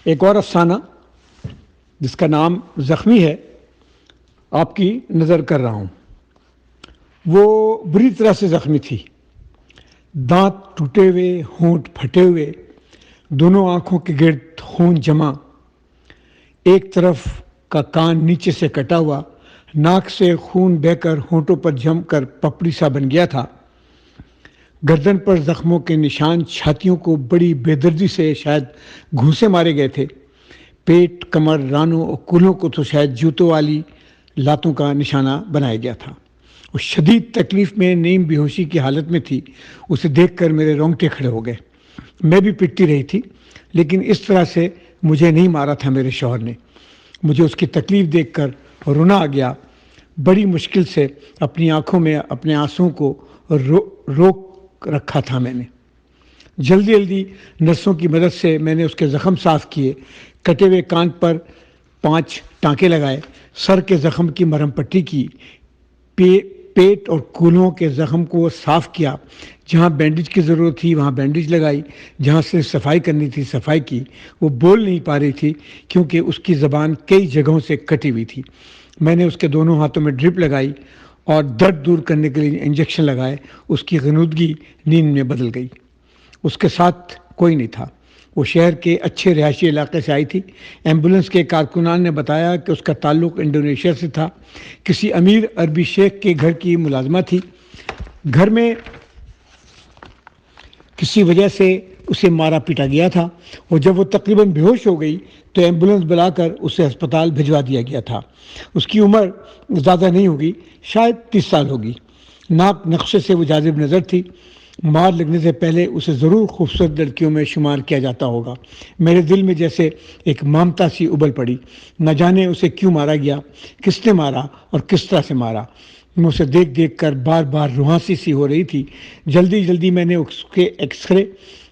ایک اور افسانہ جس کا نام زخمی ہے آپ کی نظر کر رہا ہوں۔ وہ بری طرح سے زخمی تھی، دانت ٹوٹے ہوئے، ہونٹ پھٹے ہوئے، دونوں آنکھوں کے گرد خون جمع، ایک طرف کا کان نیچے سے کٹا ہوا، ناک سے خون بہہ کر ہونٹوں پر جم کر پپڑی سا بن گیا تھا، گردن پر زخموں کے نشان، چھاتیوں کو بڑی بے دردی سے شاید گھونسے مارے گئے تھے، پیٹ، کمر، رانوں اور کولوں کو تو شاید جوتوں والی لاتوں کا نشانہ بنایا گیا تھا۔ وہ شدید تکلیف میں نیم بے ہوشی کی حالت میں تھی۔ اسے دیکھ کر میرے رونگٹے کھڑے ہو گئے۔ میں بھی پٹتی رہی تھی، لیکن اس طرح سے مجھے نہیں مارا تھا میرے شوہر نے۔ مجھے اس کی تکلیف دیکھ کر رونا آ گیا۔ بڑی مشکل سے اپنی آنکھوں میں اپنے آنسوؤں کو روک رکھا تھا میں نے۔ جلدی جلدی نرسوں کی مدد سے میں نے اس کے زخم صاف کیے، کٹے ہوئے کان پر 5 ٹانکے لگائے، سر کے زخم کی مرہم پٹی کی، پیٹ اور کولوں کے زخم کو صاف کیا، جہاں بینڈیج کی ضرورت تھی وہاں بینڈیج لگائی، جہاں سے صفائی کرنی تھی صفائی کی۔ وہ بول نہیں پا رہی تھی کیونکہ اس کی زبان کئی جگہوں سے کٹی ہوئی تھی۔ میں نے اس کے دونوں ہاتھوں میں ڈرپ لگائی اور درد دور کرنے کے لیے انجیکشن لگائے۔ اس کی غنودگی نیند میں بدل گئی۔ اس کے ساتھ کوئی نہیں تھا۔ وہ شہر کے اچھے رہائشی علاقے سے آئی تھی۔ ایمبولنس کے کارکنان نے بتایا کہ اس کا تعلق انڈونیشیا سے تھا۔ کسی امیر عربی شیخ کے گھر کی ملازمہ تھی۔ گھر میں کسی وجہ سے اسے مارا پیٹا گیا تھا، اور جب وہ تقریباً بے ہوش ہو گئی تو ایمبولنس بلا کر اسے ہسپتال بھجوا دیا گیا تھا۔ اس کی عمر زیادہ نہیں ہوگی، شاید 30 سال ہوگی۔ ناک نقشے سے وہ جاذب نظر تھی۔ مار لگنے سے پہلے اسے ضرور خوبصورت لڑکیوں میں شمار کیا جاتا ہوگا۔ میرے دل میں جیسے ایک ممتا سی ابل پڑی۔ نہ جانے اسے کیوں مارا گیا، کس نے مارا اور کس طرح سے مارا۔ میں اسے دیکھ دیکھ کر بار بار روحانسی سی ہو رہی تھی۔ جلدی جلدی میں نے اس کے ایکس رے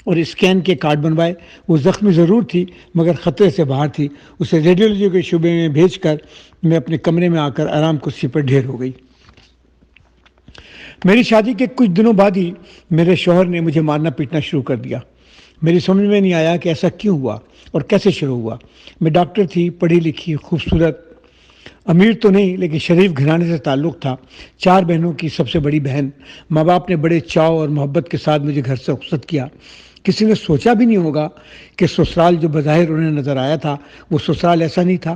اور اسکین کے کارڈ بنوائے۔ وہ زخمی ضرور تھی مگر خطرے سے باہر تھی۔ اسے ریڈیولوجی کے شعبے میں بھیج کر میں اپنے کمرے میں آ کر آرام کرسی پر ڈھیر ہو گئی۔ میری شادی کے کچھ دنوں بعد ہی میرے شوہر نے مجھے مارنا پیٹنا شروع کر دیا۔ میری سمجھ میں نہیں آیا کہ ایسا کیوں ہوا اور کیسے شروع ہوا۔ میں ڈاکٹر تھی، پڑھی لکھی، خوبصورت، امیر تو نہیں لیکن شریف گھرانے سے تعلق تھا، 4 بہنوں کی سب سے بڑی بہن۔ ماں باپ نے بڑے چاؤ اور محبت کے ساتھ مجھے گھر سے رخصت کیا۔ کسی نے سوچا بھی نہیں ہوگا کہ سسرال جو بظاہر انہیں نظر آیا تھا وہ سسرال ایسا نہیں تھا۔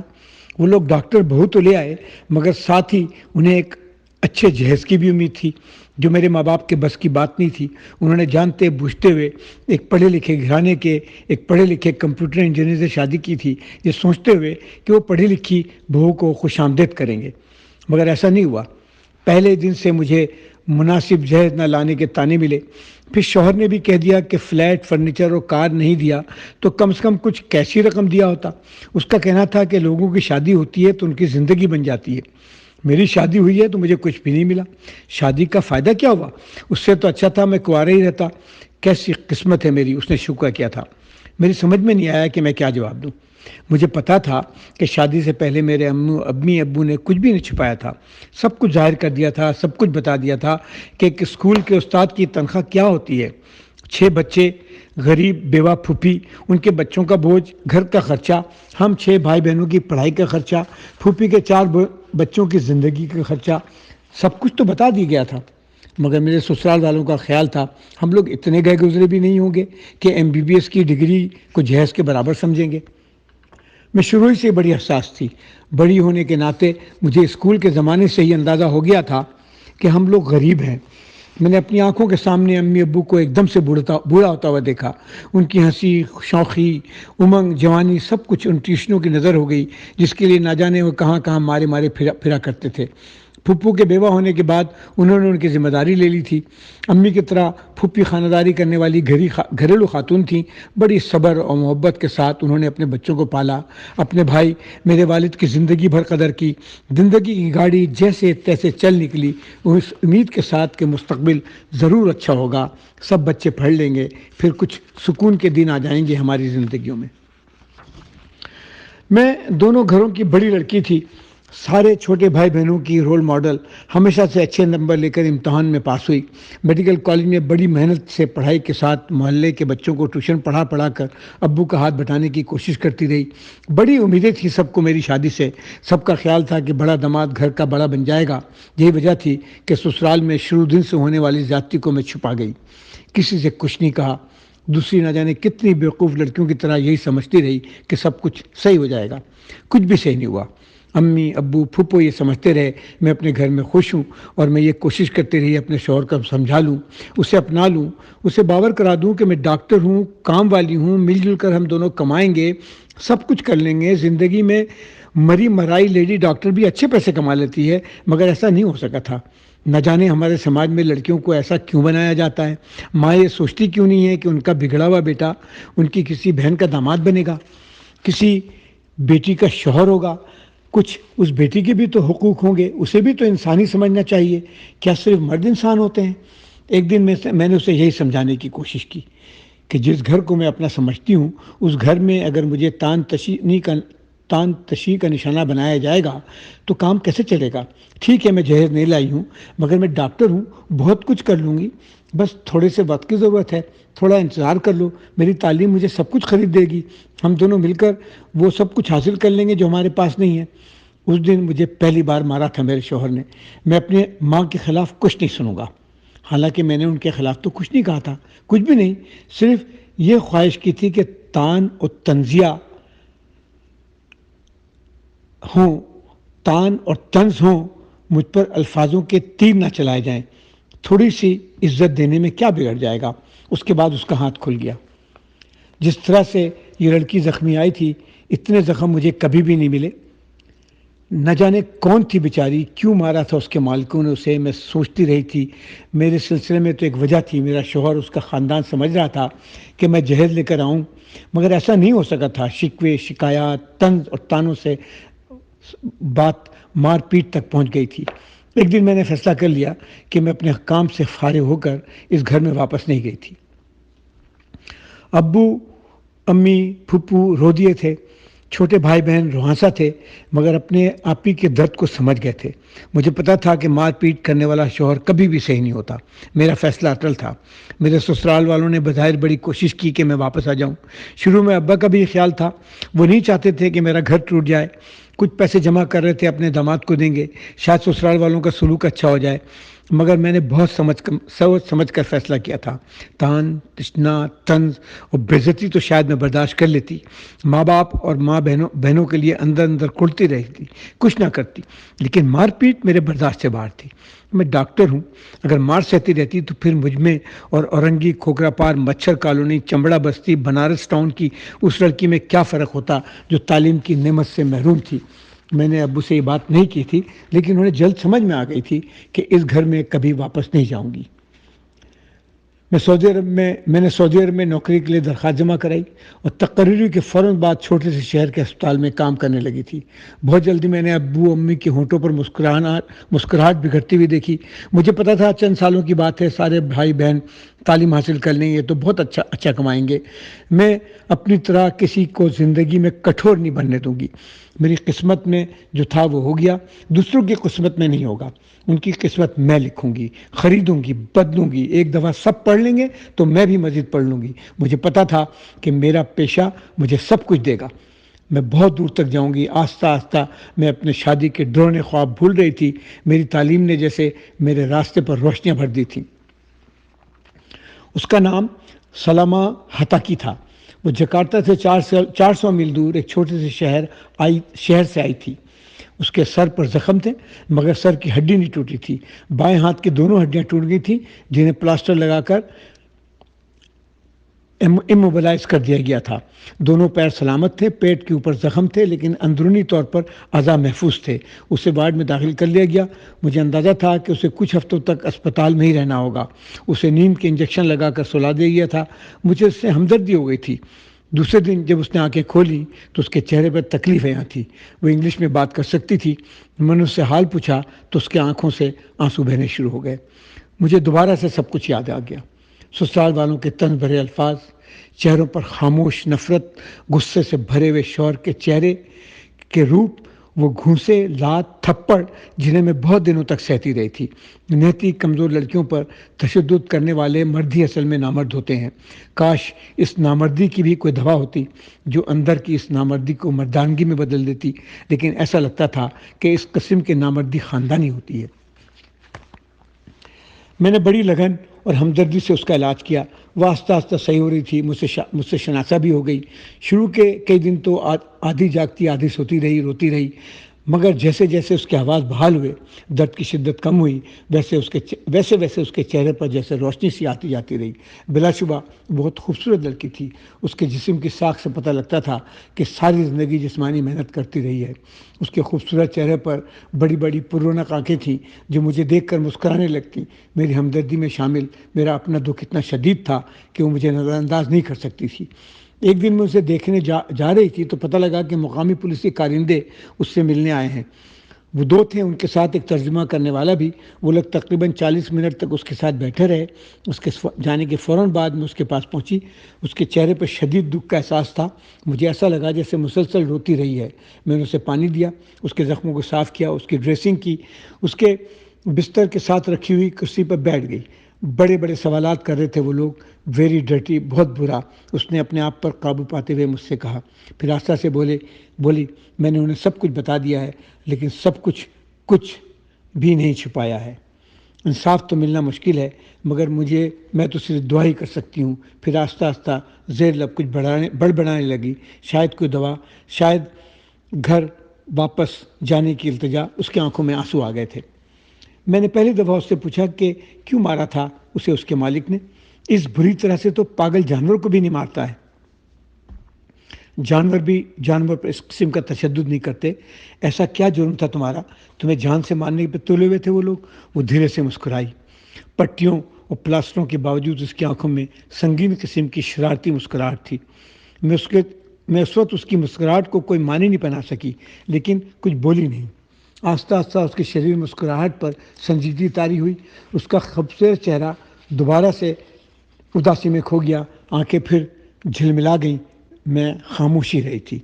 وہ لوگ ڈاکٹر بہو تو لے آئے مگر ساتھ ہی انہیں ایک اچھے جہیز کی بھی امید تھی، جو میرے ماں باپ کے بس کی بات نہیں تھی۔ انہوں نے جانتے بوجھتے ہوئے ایک پڑھے لکھے گھرانے کے ایک پڑھے لکھے کمپیوٹر انجینئر سے شادی کی تھی، یہ سوچتے ہوئے کہ وہ پڑھی لکھی بہو کو خوش آمدید کریں گے، مگر ایسا نہیں ہوا۔ پہلے دن سے مجھے مناسب جہیز نہ لانے کے طعنے ملے۔ پھر شوہر نے بھی کہہ دیا کہ فلیٹ، فرنیچر اور کار نہیں دیا تو کم سے کم کچھ کیسی رقم دیا ہوتا۔ اس کا کہنا تھا کہ لوگوں کی شادی ہوتی ہے تو ان کی زندگی بن جاتی ہے، میری شادی ہوئی ہے تو مجھے کچھ بھی نہیں ملا۔ شادی کا فائدہ کیا ہوا؟ اس سے تو اچھا تھا میں کنوارا ہی رہتا۔ کیسی قسمت ہے میری، اس نے شکر کیا تھا۔ میری سمجھ میں نہیں آیا کہ میں کیا جواب دوں۔ مجھے پتا تھا کہ شادی سے پہلے میرے امی ابو نے کچھ بھی نہیں چھپایا تھا، سب کچھ ظاہر کر دیا تھا، سب کچھ بتا دیا تھا کہ ایک اسکول کے استاد کی تنخواہ کیا ہوتی ہے۔ 6 بچے، غریب بیوہ پھوپھی، ان کے بچوں کا بوجھ، گھر کا خرچہ، ہم 6 بھائی بہنوں کی پڑھائی کا خرچہ، پھوپھی کے 4 بچوں کی زندگی کا خرچہ، سب کچھ تو بتا دیا گیا تھا۔ مگر میرے سسرال والوں کا خیال تھا ہم لوگ اتنے گئے گزرے بھی نہیں ہوں گے کہ MBBS کی ڈگری کو جہیز کے برابر سمجھیں گے۔ میں شروع ہی سے بڑی حساس تھی۔ بڑی ہونے کے ناطے مجھے اسکول کے زمانے سے ہی اندازہ ہو گیا تھا کہ ہم لوگ غریب ہیں۔ میں نے اپنی آنکھوں کے سامنے امی ابو کو ایک دم سے بوڑھا ہوتا ہوا دیکھا۔ ان کی ہنسی، شوخی، امنگ، جوانی، سب کچھ ان ٹیوشنوں کی نظر ہو گئی جس کے لیے نہ جانے وہ کہاں کہاں مارے پھرا کرتے تھے۔ پھپھو کے بیوہ ہونے کے بعد انہوں نے ان کی ذمہ داری لے لی تھی۔ امی کی طرح پھپھی خانداری کرنے والی گھریلو خاتون تھیں۔ بڑی صبر اور محبت کے ساتھ انہوں نے اپنے بچوں کو پالا۔ اپنے بھائی میرے والد کی زندگی بھر قدر کی۔ زندگی کی گاڑی جیسے تیسے چل نکلی، اس امید کے ساتھ کہ مستقبل ضرور اچھا ہوگا، سب بچے پڑھ لیں گے، پھر کچھ سکون کے دن آ جائیں گے ہماری زندگیوں میں۔ میں دونوں گھروں کی بڑی لڑکی تھی۔ سارے چھوٹے بھائی بہنوں کی رول ماڈل، ہمیشہ سے اچھے نمبر لے کر امتحان میں پاس ہوئی۔ میڈیکل کالج میں بڑی محنت سے پڑھائی کے ساتھ محلے کے بچوں کو ٹیوشن پڑھا کر ابو کا ہاتھ بٹانے کی کوشش کرتی رہی۔ بڑی امیدیں تھی سب کو میری شادی سے، سب کا خیال تھا کہ بڑا داماد گھر کا بڑا بن جائے گا۔ یہی وجہ تھی کہ سسرال میں شروع دن سے ہونے والی زیادتی کو میں چھپا گئی، کسی سے کچھ نہیں کہا۔ دوسری نہ جانے کتنی بیوقوف لڑکیوں کی طرح یہی سمجھتی رہی کہ سب کچھ صحیح ہو جائے گا۔ کچھ بھی صحیح نہیں ہوا۔ امی ابو پھپھو یہ سمجھتے رہے میں اپنے گھر میں خوش ہوں، اور میں یہ کوشش کرتی رہی اپنے شوہر کو سمجھا لوں، اسے اپنا لوں، اسے باور کرا دوں کہ میں ڈاکٹر ہوں، کام والی ہوں، مل جل کر ہم دونوں کمائیں گے، سب کچھ کر لیں گے زندگی میں۔ مری مرائی لیڈی ڈاکٹر بھی اچھے پیسے کما لیتی ہے، مگر ایسا نہیں ہو سکا تھا۔ نہ جانے ہمارے سماج میں لڑکیوں کو ایسا کیوں بنایا جاتا ہے۔ ماں یہ سوچتی کیوں نہیں ہے کہ ان کا بگڑا ہوا بیٹا ان کی کسی بہن کا داماد بنے گا، کسی بیٹی کا شوہر ہوگا، کچھ اس بیٹی کے بھی تو حقوق ہوں گے، اسے بھی تو انسانی سمجھنا چاہیے۔ کیا صرف مرد انسان ہوتے ہیں؟ ایک دن میں نے اسے یہی سمجھانے کی کوشش کی کہ جس گھر کو میں اپنا سمجھتی ہوں، اس گھر میں اگر مجھے تان تشیح کا نشانہ بنایا جائے گا تو کام کیسے چلے گا؟ ٹھیک ہے میں جہیز نہیں لائی ہوں، مگر میں ڈاکٹر ہوں، بہت کچھ کر لوں گی، بس تھوڑے سے وقت کی ضرورت ہے، تھوڑا انتظار کر لو، میری تعلیم مجھے سب کچھ خرید دے گی، ہم دونوں مل کر وہ سب کچھ حاصل کر لیں گے جو ہمارے پاس نہیں ہے۔ اس دن مجھے پہلی بار مارا تھا میرے شوہر نے۔ میں اپنے ماں کے خلاف کچھ نہیں سنوں گا، حالانکہ میں نے ان کے خلاف تو کچھ نہیں کہا تھا، کچھ بھی نہیں، صرف یہ خواہش کی تھی کہ تان اور تنزیہ ہوں، تان اور طنز ہوں، مجھ پر الفاظوں کے تیر نہ چلائے جائیں، تھوڑی سی عزت دینے میں کیا بگڑ جائے گا۔ اس کے بعد اس کا ہاتھ کھل گیا۔ جس طرح سے یہ لڑکی زخمی آئی تھی، اتنے زخم مجھے کبھی بھی نہیں ملے۔ نہ جانے کون تھی بیچاری، کیوں مارا تھا اس کے مالکوں نے اسے، میں سوچتی رہی تھی۔ میرے سلسلے میں تو ایک وجہ تھی، میرا شوہر اس کا خاندان سمجھ رہا تھا کہ میں جہیز لے کر آؤں، مگر ایسا نہیں ہو سکا تھا۔ شکوے شکایات طنز اور تانوں سے بات مار پیٹ تک پہنچ گئی تھی۔ ایک دن میں نے فیصلہ کر لیا کہ میں اپنے کام سے فارغ ہو کر اس گھر میں واپس نہیں گئی تھی۔ ابو امی پھپھو رو دیے تھے، چھوٹے بھائی بہن روحانسا تھے، مگر اپنے آپ ہی کے درد کو سمجھ گئے تھے۔ مجھے پتا تھا کہ مار پیٹ کرنے والا شوہر کبھی بھی صحیح نہیں ہوتا۔ میرا فیصلہ اٹل تھا۔ میرے سسرال والوں نے بظاہر بڑی کوشش کی کہ میں واپس آ جاؤں۔ شروع میں ابا کا بھی خیال تھا، وہ نہیں چاہتے تھے کہ میرا گھر ٹوٹ جائے۔ کچھ پیسے جمع کر رہے تھے، اپنے داماد کو دیں گے، شاید سسرال والوں کا سلوک اچھا ہو جائے، مگر میں نے بہت سوچ سمجھ کر فیصلہ کیا تھا۔ تان تشنا طنز اور بےعزتی تو شاید میں برداشت کر لیتی، ماں باپ اور ماں بہنوں کے لیے اندر اندر کڑتی رہتی، کچھ نہ کرتی، لیکن مار پیٹ میرے برداشت سے باہر تھی۔ میں ڈاکٹر ہوں، اگر مار سہتی رہتی تو پھر مجھ میں اور اورنگی کھوکھرا پار مچھر کالونی چمڑا بستی بنارس ٹاؤن کی اس لڑکی میں کیا فرق ہوتا جو تعلیم کی نعمت سے محروم تھی۔ میں نے ابو سے یہ بات نہیں کی تھی، لیکن انہیں جلد سمجھ میں آ گئی تھی کہ اس گھر میں کبھی واپس نہیں جاؤں گی۔ میں نے سعودی عرب میں نوکری کے لیے درخواست جمع کرائی اور تقرری کے فوراً بعد چھوٹے سے شہر کے ہسپتال میں کام کرنے لگی تھی۔ بہت جلدی میں نے ابو امی کے ہونٹوں پر مسکراہٹ بگڑتی ہوئی دیکھی۔ مجھے پتا تھا چند سالوں کی بات ہے، سارے بھائی بہن تعلیم حاصل کر لیں گے تو بہت اچھا کمائیں گے۔ میں اپنی طرح کسی کو زندگی میں کٹھور نہیں بننے دوں گی۔ میری قسمت میں جو تھا وہ ہو گیا، دوسروں کی قسمت میں نہیں ہوگا۔ ان کی قسمت میں لکھوں گی، خریدوں گی، بدلوں گی۔ ایک دفعہ سب پڑھ لیں گے تو میں بھی مزید پڑھ لوں گی۔ مجھے پتا تھا کہ میرا پیشہ مجھے سب کچھ دے گا، میں بہت دور تک جاؤں گی۔ آہستہ آہستہ میں اپنے شادی کے ڈرونے خواب بھول رہی تھی۔ میری تعلیم نے جیسے میرے راستے پر روشنیاں بھر دی تھیں۔ اس کا نام سلامہ ہتاکی تھا۔ وہ جکارتا سے 400 میل دور ایک چھوٹے سے شہر سے آئی تھی۔ اس کے سر پر زخم تھے، مگر سر کی ہڈی نہیں ٹوٹی تھی۔ بائیں ہاتھ کی دونوں ہڈیاں ٹوٹ گئی تھیں، جنہیں پلاسٹر لگا کر اموبلائز کر دیا گیا تھا۔ دونوں پیر سلامت تھے، پیٹ کے اوپر زخم تھے، لیکن اندرونی طور پر اعضاء محفوظ تھے۔ اسے وارڈ میں داخل کر لیا گیا۔ مجھے اندازہ تھا کہ اسے کچھ ہفتوں تک اسپتال میں ہی رہنا ہوگا۔ اسے نیند کے انجیکشن لگا کر سلا دیا گیا تھا۔ مجھے اس سے ہمدردی ہو گئی تھی۔ دوسرے دن جب اس نے آنکھیں کھولی تو اس کے چہرے پر تکلیفیں تھیں۔ وہ انگلش میں بات کر سکتی تھی۔ میں نے اس سے حال پوچھا تو اس کے آنکھوں سے آنسو بہنے شروع ہو گئے۔ مجھے دوبارہ سے سب کچھ یاد آ گیا۔ سسرال والوں کے طنز بھرے الفاظ، چہروں پر خاموش نفرت، غصے سے بھرے ہوئے شوہر کے چہرے کے روپ وہ گھونسے، لات، تھپڑ جنہیں میں بہت دنوں تک سہتی رہی تھی۔ نہتی کمزور لڑکیوں پر تشدد کرنے والے مرد ہی اصل میں نامرد ہوتے ہیں۔ کاش اس نامردی کی بھی کوئی دوا ہوتی جو اندر کی اس نامردی کو مردانگی میں بدل دیتی، لیکن ایسا لگتا تھا کہ اس قسم کی نامردی خاندانی ہوتی ہے۔ میں نے بڑی لگن اور ہمدردی سے اس کا علاج کیا۔ وہ آہستہ آہستہ صحیح ہو رہی تھی، مجھ سے شناسا بھی ہو گئی۔ شروع کے کئی دن تو آدھی جاگتی آدھی سوتی رہی، روتی رہی، مگر جیسے جیسے اس کے آواز بحال ہوئے، درد کی شدت کم ہوئی، ویسے ویسے اس کے چہرے پر جیسے روشنی سی آتی جاتی رہی۔ بلا شبہ بہت خوبصورت لڑکی تھی۔ اس کے جسم کی ساکھ سے پتہ لگتا تھا کہ ساری زندگی جسمانی محنت کرتی رہی ہے۔ اس کے خوبصورت چہرے پر بڑی بڑی پر رونق آنکھیں تھیں جو مجھے دیکھ کر مسکرانے لگتی۔ میری ہمدردی میں شامل میرا اپنا دکھ اتنا شدید تھا کہ وہ مجھے نظر انداز نہیں کر سکتی تھی۔ ایک دن میں اسے دیکھنے جا رہی تھی تو پتہ لگا کہ مقامی پولیس کے کارندے اس سے ملنے آئے ہیں۔ وہ دو تھے، ان کے ساتھ ایک ترجمہ کرنے والا بھی۔ وہ لوگ تقریباً 40 منٹ تک اس کے ساتھ بیٹھے رہے۔ اس کے جانے کے فوراً بعد میں اس کے پاس پہنچی۔ اس کے چہرے پر شدید دکھ کا احساس تھا۔ مجھے ایسا لگا جیسے مسلسل روتی رہی ہے۔ میں نے اسے پانی دیا، اس کے زخموں کو صاف کیا، اس کی ڈریسنگ کی، اس کے بستر کے ساتھ رکھی ہوئی کرسی پر بیٹھ گئی۔ بڑے بڑے سوالات کر رہے تھے وہ لوگ، ویری ڈرٹی، بہت برا۔ اس نے اپنے آپ پر قابو پاتے ہوئے مجھ سے کہا، پھر آہستہ سے بولی میں نے انہیں سب کچھ بتا دیا ہے، لیکن سب کچھ بھی نہیں چھپایا ہے۔ انصاف تو ملنا مشکل ہے، مگر میں تو صرف دعا ہی کر سکتی ہوں۔ پھر آہستہ آہستہ زیر لب کچھ بڑبڑانے لگی، شاید کوئی دوا، شاید گھر واپس جانے کی التجا۔ اس کی آنکھوں میں آنسو آ گئے تھے۔ میں نے پہلی دفعہ اس سے پوچھا کہ کیوں مارا تھا اسے اس کے مالک نے؟ اس بری طرح سے تو پاگل جانور کو بھی نہیں مارتا ہے۔ جانور پر اس قسم کا تشدد نہیں کرتے۔ ایسا کیا جرم تھا تمہارا؟ تمہیں جان سے مارنے پہ تلے ہوئے تھے وہ لوگ؟ وہ دھیرے سے مسکرائی۔ پٹیوں اور پلاسٹروں کے باوجود اس کی آنکھوں میں سنگین قسم کی شرارتی مسکراہٹ تھی۔ میں اس وقت اس کی مسکراہٹ کو کوئی معنی نہیں بنا سکی، لیکن کچھ بولی نہیں۔ آہستہ آہستہ اس کی شریر مسکراہٹ پر سنجیدگی طاری ہوئی۔ اس کا خوبصورت چہرہ دوبارہ سے اداسی میں کھو گیا، آنکھیں پھر جھلملا گئیں۔ میں خاموشی رہی تھی۔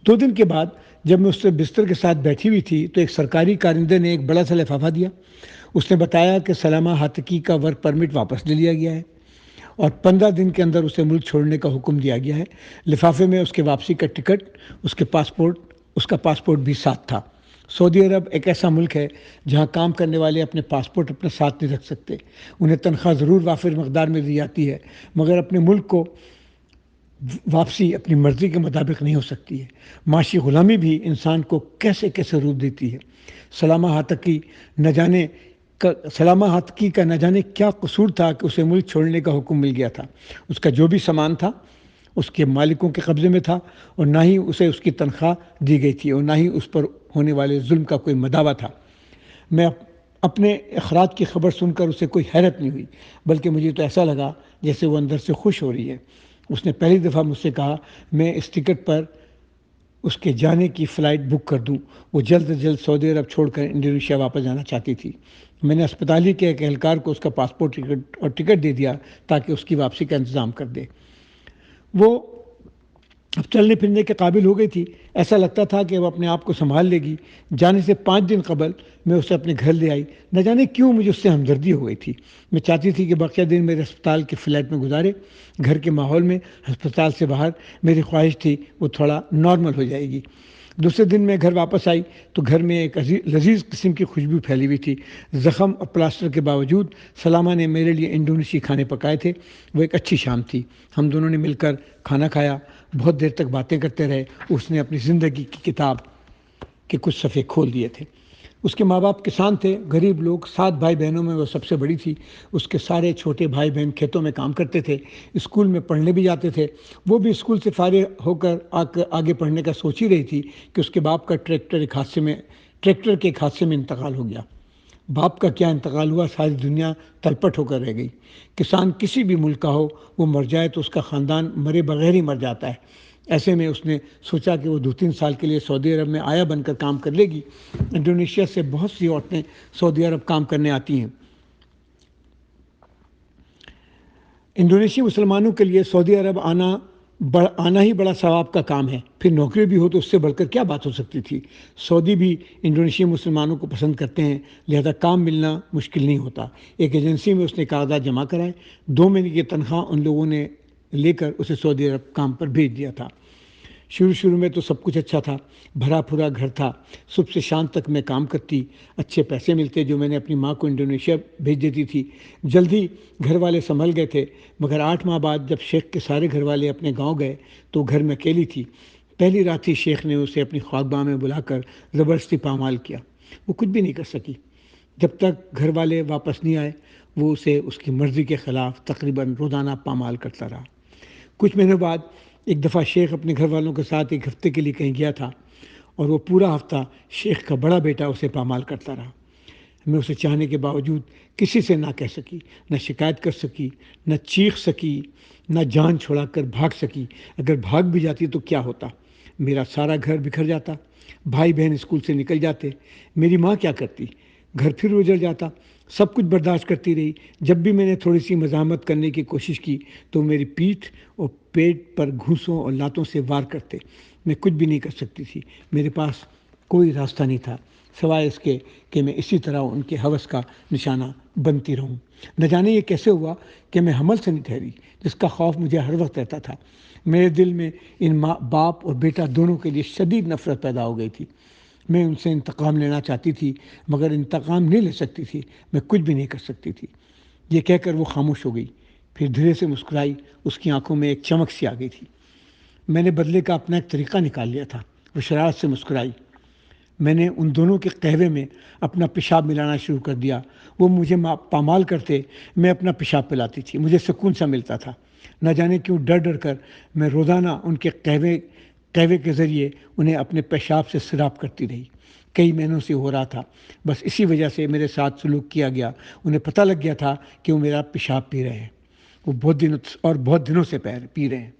2 دن کے بعد جب میں اس سے بستر کے ساتھ بیٹھی ہوئی تھی تو ایک سرکاری کارندے نے ایک بڑا سا لفافہ دیا۔ اس نے بتایا کہ سلامہ ہاتکی کا ورک پرمٹ واپس لے لیا گیا ہے اور 15 دن کے اندر اسے ملک چھوڑنے کا حکم دیا گیا ہے۔ لفافے میں اس کے واپسی کا ٹکٹ، اس کا پاسپورٹ بھی ساتھ تھا۔ سعودی عرب ایک ایسا ملک ہے جہاں کام کرنے والے اپنے پاسپورٹ اپنے ساتھ نہیں رکھ سکتے۔ انہیں تنخواہ ضرور وافر مقدار میں دی جاتی ہے، مگر اپنے ملک کو واپسی اپنی مرضی کے مطابق نہیں ہو سکتی ہے۔ معاشی غلامی بھی انسان کو کیسے روپ دیتی ہے۔ سلامہ ہاتکی کا نہ جانے کیا قصور تھا کہ اسے ملک چھوڑنے کا حکم مل گیا تھا۔ اس کا جو بھی سامان تھا اس کے مالکوں کے قبضے میں تھا، اور نہ ہی اسے اس کی تنخواہ دی گئی تھی، اور نہ ہی اس پر ہونے والے ظلم کا کوئی مداوع تھا۔ میں اپنے اخراج کی خبر سن کر اسے کوئی حیرت نہیں ہوئی، بلکہ مجھے تو ایسا لگا جیسے وہ اندر سے خوش ہو رہی ہے۔ اس نے پہلی دفعہ مجھ سے کہا میں اس ٹکٹ پر اس کے جانے کی فلائٹ بک کر دوں۔ وہ جلد از جلد سعودی عرب چھوڑ کر انڈونیشیا واپس جانا چاہتی تھی۔ میں نے اسپتالی کے ایک اہلکار کو اس کا پاسپورٹ اور ٹکٹ دے دیا تاکہ اس کی واپسی کا انتظام کر دے۔ وہ اب چلنے پھرنے کے قابل ہو گئی تھی۔ ایسا لگتا تھا کہ وہ اپنے آپ کو سنبھال لے گی۔ جانے سے 5 دن قبل میں اسے اپنے گھر لے آئی۔ نہ جانے کیوں مجھے اس سے ہمدردی ہو گئی تھی۔ میں چاہتی تھی کہ بقیہ دن میرے اسپتال کے فلیٹ میں گزارے، گھر کے ماحول میں، ہسپتال سے باہر۔ میری خواہش تھی وہ تھوڑا نارمل ہو جائے گی۔ دوسرے دن میں گھر واپس آئی تو گھر میں ایک لذیذ قسم کی خوشبو پھیلی ہوئی تھی۔ زخم اور پلاسٹر کے باوجود سلامہ نے میرے لیے انڈونیشی کھانے پکائے تھے۔ وہ ایک اچھی شام تھی۔ ہم دونوں نے مل کر کھانا کھایا، بہت دیر تک باتیں کرتے رہے۔ اس نے اپنی زندگی کی کتاب کے کچھ صفحے کھول دیے تھے۔ اس کے ماں باپ کسان تھے، غریب لوگ، 7 بھائی بہنوں میں وہ سب سے بڑی تھی۔ اس کے سارے چھوٹے بھائی بہن کھیتوں میں کام کرتے تھے، اسکول میں پڑھنے بھی جاتے تھے۔ وہ بھی اسکول سے فارغ ہو کر آگے پڑھنے کا سوچ ہی رہی تھی کہ اس کے باپ کا ٹریکٹر کے ایک حادثے میں انتقال ہو گیا۔ باپ کا کیا انتقال ہوا، ساری دنیا تلپٹ ہو کر رہ گئی۔ کسان کسی بھی ملک کا ہو، وہ مر جائے تو اس کا خاندان مرے بغیر ہی مر جاتا ہے۔ ایسے میں اس نے سوچا کہ وہ 2-3 سال کے لیے سعودی عرب میں آیا بن کر کام کر لے گی۔ انڈونیشیا سے بہت سی عورتیں سعودی عرب کام کرنے آتی ہیں۔ انڈونیشی مسلمانوں کے لیے سعودی عرب آنا آنا ہی بڑا ثواب کا کام ہے، پھر نوکری بھی ہو تو اس سے بڑھ کر کیا بات ہو سکتی تھی۔ سعودی بھی انڈونیشین مسلمانوں کو پسند کرتے ہیں، لہذا کام ملنا مشکل نہیں ہوتا۔ ایک ایجنسی میں اس نے کاغذات جمع کرائے، 2 مہینے کی تنخواہ ان لوگوں نے لے کر اسے سعودی عرب کام پر بھیج دیا تھا۔ شروع میں تو سب کچھ اچھا تھا، بھرا پھرا گھر تھا، صبح سے شام تک میں کام کرتی، اچھے پیسے ملتے جو میں نے اپنی ماں کو انڈونیشیا بھیج دیتی تھی۔ جلدی گھر والے سنبھل گئے تھے، مگر 8 ماہ بعد جب شیخ کے سارے گھر والے اپنے گاؤں گئے تو گھر میں اکیلی تھی۔ پہلی رات ہی شیخ نے اسے اپنی خوابگاہ میں بلا کر زبردستی پامال کیا۔ وہ کچھ بھی نہیں کر سکی۔ جب تک گھر والے واپس نہیں آئے وہ اسے اس کی مرضی کے خلاف تقریباً روزانہ پامال کرتا رہا۔ کچھ مہینوں بعد ایک دفعہ شیخ اپنے گھر والوں کے ساتھ ایک ہفتے کے لیے کہیں گیا تھا اور وہ پورا ہفتہ شیخ کا بڑا بیٹا اسے پامال کرتا رہا۔ میں اسے چاہنے کے باوجود کسی سے نہ کہہ سکی، نہ شکایت کر سکی، نہ چیخ سکی، نہ جان چھڑا کر بھاگ سکی۔ اگر بھاگ بھی جاتی تو کیا ہوتا؟ میرا سارا گھر بکھر جاتا، بھائی بہن اسکول سے نکل جاتے، میری ماں کیا کرتی؟ گھر پھر اجڑ جاتا۔ سب کچھ برداشت کرتی رہی۔ جب بھی میں نے تھوڑی سی مزاحمت کرنے کی کوشش کی تو میری پیٹھ اور پیٹ پر گھوسوں اور لاتوں سے وار کرتے۔ میں کچھ بھی نہیں کر سکتی تھی۔ میرے پاس کوئی راستہ نہیں تھا سوائے اس کے کہ میں اسی طرح ان کے ہوس کا نشانہ بنتی رہوں۔ نہ جانے یہ کیسے ہوا کہ میں حمل سے نہیں ٹھہری، جس کا خوف مجھے ہر وقت رہتا تھا۔ میرے دل میں ان ماں باپ اور بیٹا دونوں کے لیے شدید نفرت پیدا ہو گئی تھی۔ میں ان سے انتقام لینا چاہتی تھی مگر انتقام نہیں لے سکتی تھی۔ میں کچھ بھی نہیں کر سکتی تھی۔ یہ کہہ کر وہ خاموش ہو گئی، پھر دھیرے سے مسکرائی۔ اس کی آنکھوں میں ایک چمک سی آ گئی تھی۔ میں نے بدلے کا اپنا ایک طریقہ نکال لیا تھا۔ وہ شرارت سے مسکرائی۔ میں نے ان دونوں کے قہوے میں اپنا پیشاب ملانا شروع کر دیا۔ وہ مجھے پامال کرتے، میں اپنا پیشاب پلاتی تھی۔ مجھے سکون سا ملتا تھا۔ نہ جانے کیوں ڈر کر میں روزانہ ان کے قہوے کے ذریعے انہیں اپنے پیشاب سے سیراب کرتی رہی۔ کئی مہینوں سے ہو رہا تھا۔ بس اسی وجہ سے میرے ساتھ سلوک کیا گیا۔ انہیں پتہ لگ گیا تھا کہ وہ میرا پیشاب پی رہے ہیں۔ وہ بہت دنوں سے پی رہے ہیں۔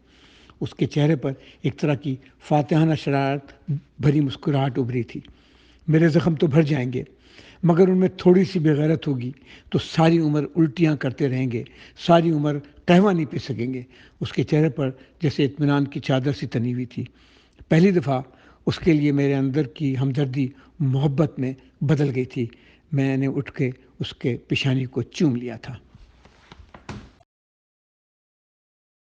اس کے چہرے پر ایک طرح کی فاتحانہ شرارت بھری مسکراہٹ ابھری تھی۔ میرے زخم تو بھر جائیں گے مگر ان میں تھوڑی سی بے غیرت ہوگی تو ساری عمر الٹیاں کرتے رہیں گے، ساری عمر قہوہ نہیں پی سکیں گے۔ اس کے چہرے پر جیسے اطمینان کی چادر سی تنی ہوئی تھی۔ پہلی دفعہ اس کے لیے میرے اندر کی ہمدردی محبت میں بدل گئی تھی۔ میں نے اٹھ کے اس کے پیشانی کو چوم لیا تھا۔